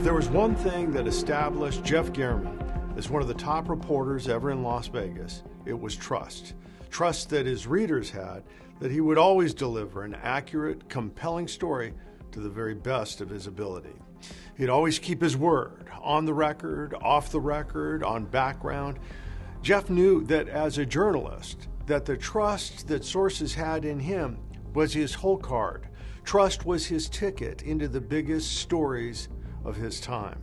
If there was one thing that established Jeff German as one of the top reporters ever in Las Vegas, it was trust. Trust that his readers had that he would always deliver an accurate, compelling story to the very best of his ability. He'd always keep his word, on the record, off the record, on background. Jeff knew that as a journalist, that the trust that sources had in him was his whole card. Trust was his ticket into the biggest stories of his time.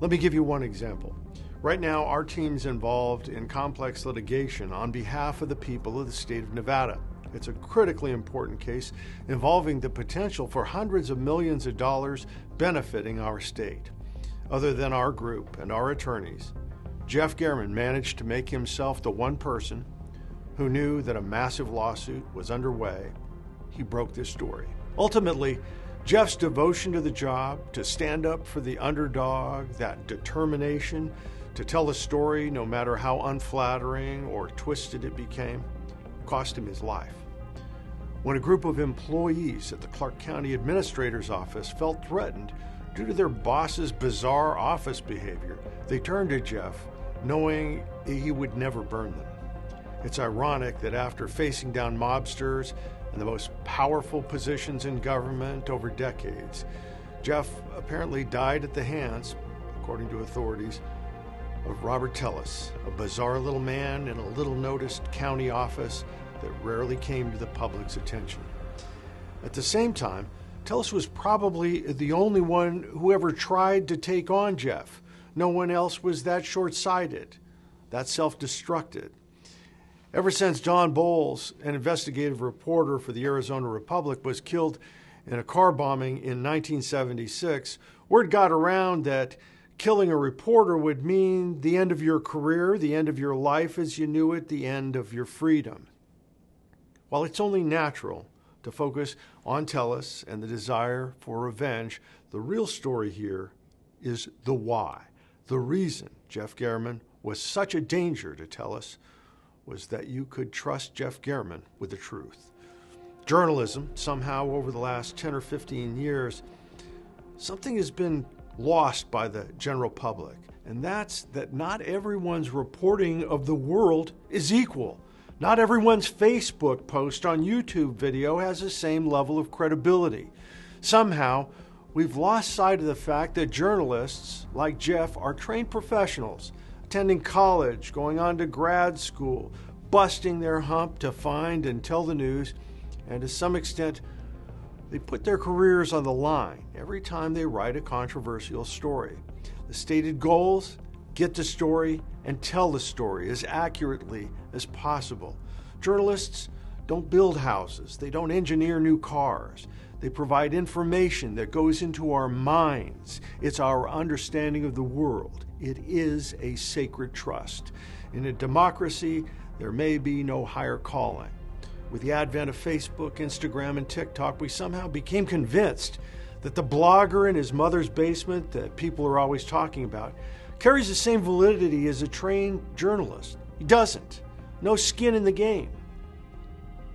Let me give you one example. Right now, our team's involved in complex litigation on behalf of the people of the state of Nevada. It's a critically important case involving the potential for hundreds of millions of dollars benefiting our state. Other than our group and our attorneys, Jeff German managed to make himself the one person who knew that a massive lawsuit was underway. He broke this story. Ultimately, Jeff's devotion to the job, to stand up for the underdog, that determination to tell a story no matter how unflattering or twisted it became, cost him his life. When a group of employees at the Clark County Administrator's Office felt threatened due to their boss's bizarre office behavior, they turned to Jeff, knowing he would never burn them. It's ironic that after facing down mobsters and the most powerful positions in government over decades, Jeff apparently died at the hands, according to authorities, of Robert Tellis, a bizarre little man in a little-noticed county office that rarely came to the public's attention. At the same time, Tellis was probably the only one who ever tried to take on Jeff. No one else was that short-sighted, that self-destructed. Ever since Don Bowles, an investigative reporter for the Arizona Republic, was killed in a car bombing in 1976, word got around that killing a reporter would mean the end of your career, the end of your life as you knew it, the end of your freedom. While it's only natural to focus on Tellis and the desire for revenge, the real story here is the why. The reason Jeff German was such a danger to Tellis was that you could trust Jeff German with the truth. Journalism, somehow over the last 10 or 15 years, something has been lost by the general public, and that's that not everyone's reporting of the world is equal. Not everyone's Facebook post on YouTube video has the same level of credibility. Somehow, we've lost sight of the fact that journalists like Jeff are trained professionals, attending college, going on to grad school, busting their hump to find and tell the news, and to some extent, they put their careers on the line every time they write a controversial story. The stated goals: get the story and tell the story as accurately as possible. Journalists don't build houses. They don't engineer new cars. They provide information that goes into our minds. It's our understanding of the world. It is a sacred trust. In a democracy, there may be no higher calling. With the advent of Facebook, Instagram, and TikTok, we somehow became convinced that the blogger in his mother's basement that people are always talking about carries the same validity as a trained journalist. He doesn't. No skin in the game.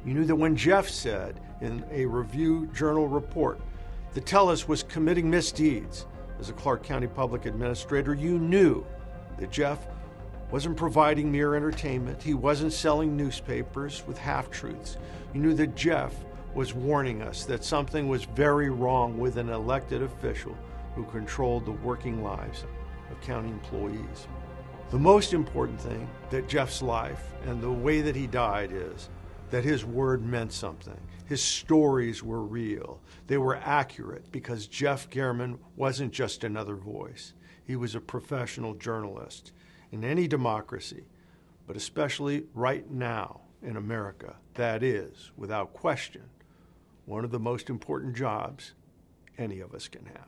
You knew that when Jeff said in a Review Journal report that Tellis was committing misdeeds as a Clark County public administrator, you knew that Jeff wasn't providing mere entertainment. He wasn't selling newspapers with half-truths. You knew that Jeff was warning us that something was very wrong with an elected official who controlled the working lives of county employees. The most important thing that Jeff's life and the way that he died is that his word meant something. His stories were real. They were accurate because Jeff German wasn't just another voice. He was a professional journalist. In any democracy, but especially right now in America, that is, without question, one of the most important jobs any of us can have.